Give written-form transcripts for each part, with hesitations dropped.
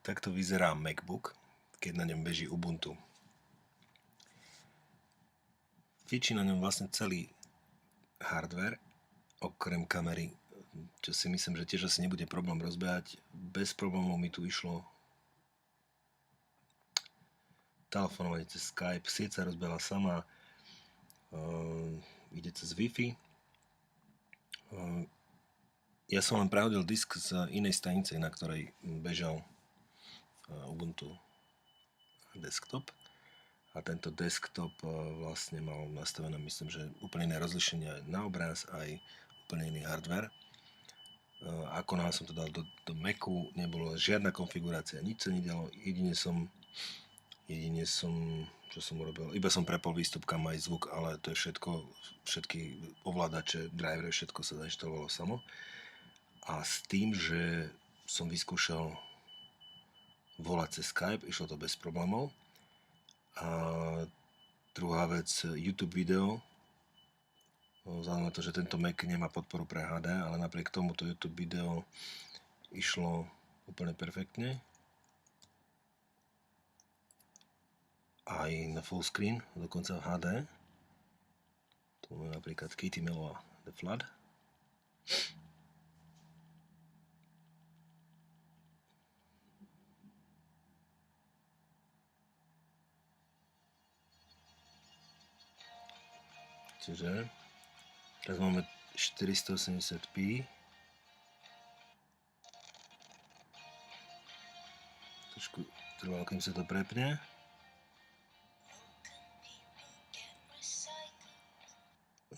Takto vyzerá MacBook, keď na ňom beží Ubuntu. Fičí na ňom vlastne celý hardware, okrem kamery, čo si myslím, že tiež asi nebude problém rozbehať. Bez problémov mi tu išlo telefonovanie cez Skype, sieť sa rozbehla sama, ide cez Wi-Fi. Ja som len prehodil disk z inej stanice, na ktorej bežal Ubuntu desktop. A tento desktop vlastne mal nastavené, myslím, že úplne iné rozlišenie na obraz, aj úplne iný hardware. Ako náhle som to dal do Macu, nebola žiadna konfigurácia, nič sa nedialo, jedine som, čo som urobil, iba som prepol výstup, kam aj zvuk, ale to je všetko, všetky ovládače, drivery, všetko sa zainštalovalo samo. A s tým, že som vyskúšal volať cez Skype, išlo to bez problémov. A druhá vec, YouTube video, vzhľadom na to, že tento Mac nemá podporu pre HD, ale napriek tomu to YouTube video išlo úplne perfektne. Aj na full screen, dokonca v HD. Tu máme napríklad Katie Melua The Flood. Čiže teraz máme 480p. Trošku trvalo, kým sa to prepne.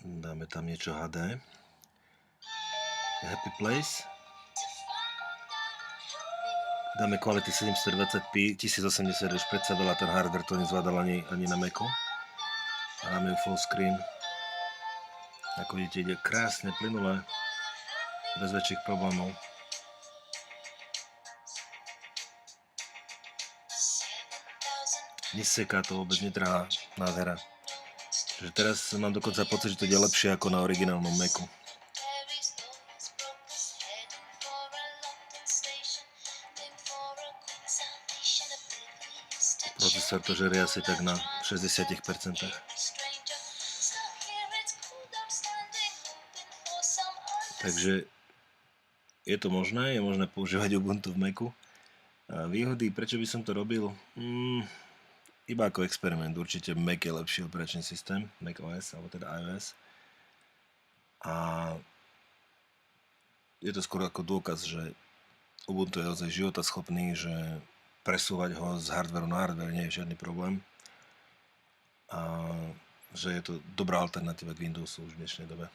Dáme tam niečo HD. Happy Place. Dáme Quality 720p, 1080, už predsa veľa, ten hardware to nezvládal ani na Macu. A dáme full screen. Ako vidíte, ide krásne, plynule, bez väčších problémov. Neseká to, vôbec netrhá, nádhera. Takže teraz mám dokonca pocit, že to ide lepšie ako na originálnom Macu. Procesor to žerie asi tak na 60%. Takže je to možné, je možné používať Ubuntu v Macu. Výhody, prečo by som to robil? Iba ako experiment, určite Mac je lepší operačný systém, Mac OS, alebo teda iOS. A je to skôr ako dôkaz, že Ubuntu je ozaj životaschopný, že presúvať ho z hardwareu na hardware nie je žiadny problém. A že je to dobrá alternatíva k Windowsu už v dnešnej dobe.